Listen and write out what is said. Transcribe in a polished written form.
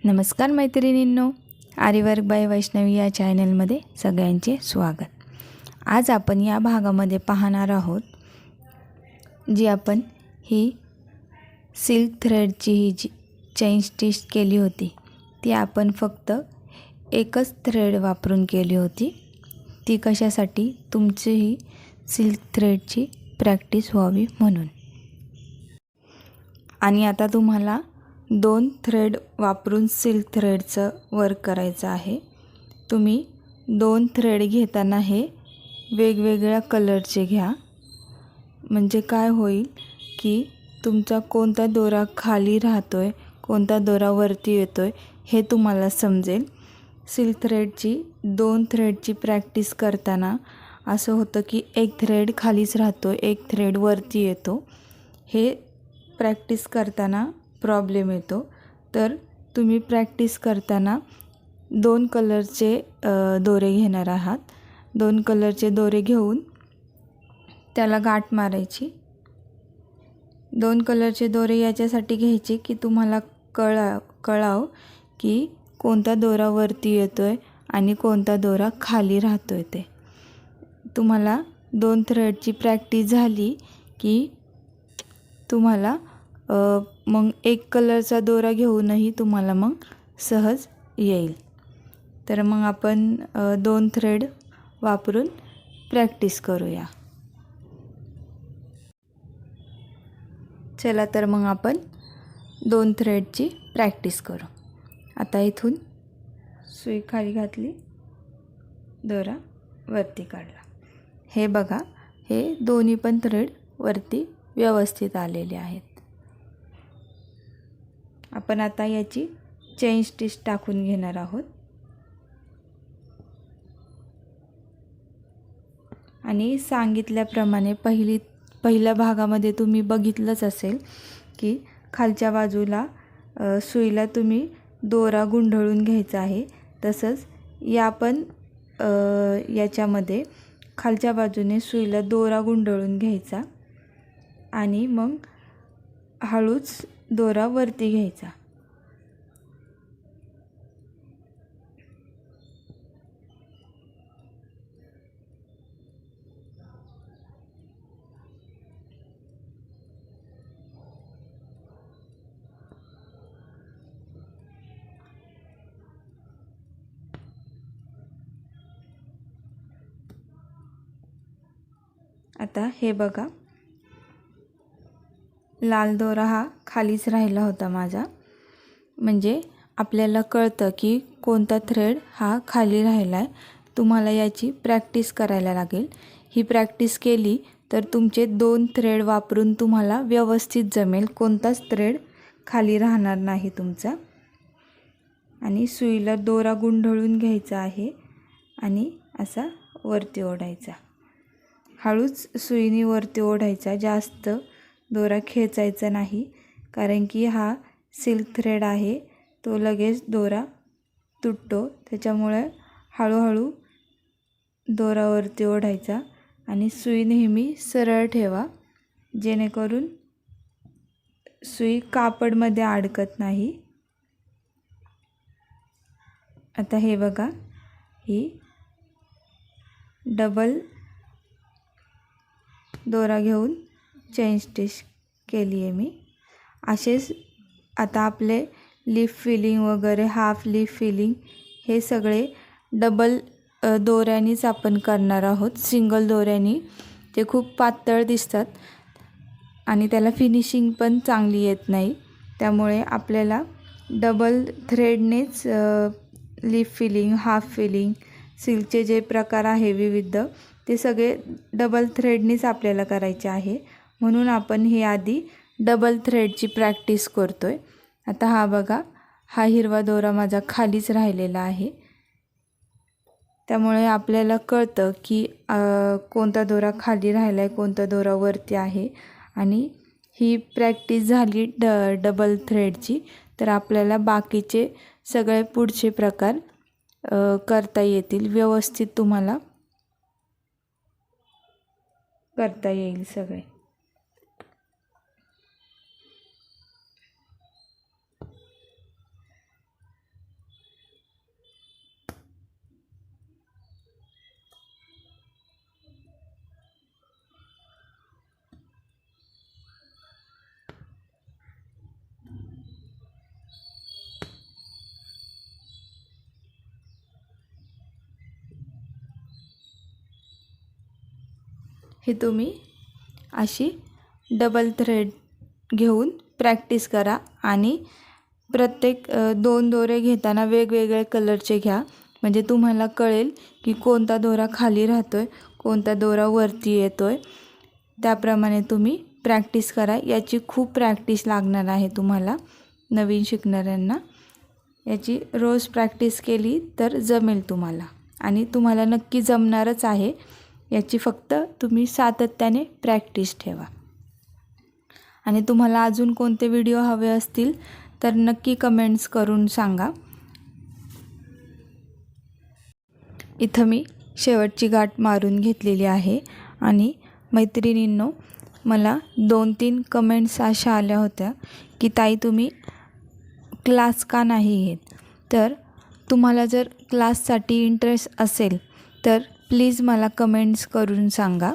नमस्कार मैत्रिणींनो, आरीवर्क बाय वैष्णवी या चॅनलमध्ये सगळ्यांचे स्वागत। आज आपण या भागामध्ये पाहणार आहोत जी आपण ही सिल्क थ्रेडची ही जी चेन स्टिच केली होती ती आपण फक्त एकच थ्रेड वापरून केली होती। ती कशासाठी? तुमची ही सिल्क थ्रेडची प्रॅक्टिस व्हावी म्हणून। आणि आता तुम्हाला 2 थ्रेड वापरून सिल्क थ्रेडचं वर्क करायचं आहे। तुम्ही 2 थ्रेड घेताना हे वेगवेगळ्या कलरचे घ्या, म्हणजे काय होईल की तुमचा कोणता दोरा खाली राहतोय, कोणता दोरा वरती येतोय हे तुम्हाला समजेल। सिल्क थ्रेडची 2 थ्रेडची प्रॅक्टिस करताना असं होतं की एक थ्रेड खालीच राहतो, एक थ्रेड वरती येतो। हे प्रॅक्टिस करताना प्रॉब्लेम येतो। तर तुम्ही प्रॅक्टिस करताना 2 कलरचे दोरे घेणार आहात। 2 कलरचे दोरे घेऊन त्याला गाठ मारायची। 2 कलरचे दोरे याच्यासाठी घ्यायचे की तुम्हाला कळाव की कोणता दोरा वरती येतोय आणि कोणता दोरा खाली राहतोय ते। तुम्हाला 2 थ्रेडची प्रॅक्टिस झाली की तुम्हाला मग एक कलरचा दोरा घेऊनही तुम्हाला मग सहज येईल। तर मग आपण 2 थ्रेड वापरून प्रॅक्टिस करूया। चला तर मग आपण 2 थ्रेडची प्रॅक्टिस करू। आता इथून सुई खाली घातली, दोरा वरती काढला। हे बघा, हे दोन्ही पण थ्रेड वरती व्यवस्थित आलेले आहेत। आपण आता याची चेन स्टिच टाकून घेणार आहोत। आणि सांगितल्याप्रमाणे पहिल्या भागामध्ये तुम्ही बघितलंच असेल की खालच्या बाजूला सुईला तुम्ही दोरा गुंढळून घ्यायचा आहे। तसंच या पण याच्यामध्ये खालच्या बाजूने सुईला दोरा गुंढळून घ्यायचा आणि मग हळूच दोरा वरती घ्यायचा। आता हे बघा, लाल दोरा हा खालीच राहिला होता माझा, म्हणजे आपल्याला कळतं की कोणता थ्रेड हा खाली राहिला आहे। तुम्हाला याची प्रॅक्टिस करायला लागेल। ही प्रॅक्टिस केली तर तुमचे 2 थ्रेड वापरून तुम्हाला व्यवस्थित जमेल, कोणताच थ्रेड खाली राहणार नाही तुमचा। आणि सुईला दोरा गुंढळून घ्यायचा आहे आणि असा वरती ओढायचा। हळूच सुईने वरती ओढायचा, जास्त दोरा खेचायचा नाही, कारण की हा सिल्क थ्रेड आहे, तो लगेच दोरा तुटतो। त्याच्यामुळे हळूहळू दोरा वरती ओढायचा आणि सुई नेहमी सरळ ठेवा, जेणेकरून सुई कापडमध्ये अडकत नाही। आता हे बघा, ही डबल दोरा घेऊन चेन स्टिच केली आहे मी। असेच आता आपले लीफ फिलिंग वगैरे, हाफ लीफ फिलिंग हे सगळे डबल दोऱ्यानीच आपण करणार आहोत। सिंगल दोऱ्यानी ते खूप पातळ दिसतात आणि त्याला फिनिशिंग पण चांगली येत नाही। त्यामुळे आपल्याला डबल थ्रेडनेच लीफ फिलिंग, हाफ फिलिंग, सिल्कचे जे प्रकार आहे विविध, ते सगळे डबल थ्रेडनीच आपल्याला करायचे आहे। म्हणून आपण हे आधी डबल थ्रेडची प्रॅक्टिस करतोय। आता हा बघा, हा हिरवा दोरा माझा खालीच राहिलेला आहे। त्यामुळे आपल्याला कळतं की कोणता दोरा खाली राहिला आहे, कोणता दोरा वरती आहे। आणि ही प्रॅक्टिस झाली डबल थ्रेडची, तर आपल्याला बाकीचे सगळे पुढचे प्रकार करता येतील, व्यवस्थित तुम्हाला करता येईल सगळे। हे तुम्ही अशी डबल थ्रेड घेऊन प्रॅक्टिस करा आणि प्रत्येक 2 दोरे घेताना वेगवेगळे कलरचे घ्या. म्हणजे तुम्हाला कळेल की कोणता दोरा खाली राहतो आहे, कोणता दोरा वरती येतो आहे. त्याप्रमाणे तुम्ही प्रॅक्टिस करा. याची खूप प्रॅक्टिस लागणार आहे तुम्हाला नवीन शिकणाऱ्यांना. याची रोज प्रॅक्टिस केली तर जमेल तुम्हाला आणि तुम्हाला नक्की जमणारच आहे. याची फक्त तुम्ही सातत्याने प्रॅक्टिस ठेवा. आणि तुम्हाला अजून कोणते व्हिडिओ हवे असतील तर नक्की कमेंट्स करून सांगा. इथं मी शेवटची गाठ मारून घेतलेली आहे. आणि मैत्रिणींनो, मला 2-3 कमेंट्स अशा आल्या होत्या की ताई तुम्ही क्लास का नाही घेत. तर तुम्हाला जर क्लाससाठी इंटरेस्ट असेल तर प्लीज मला कमेंट्स करून सांगा.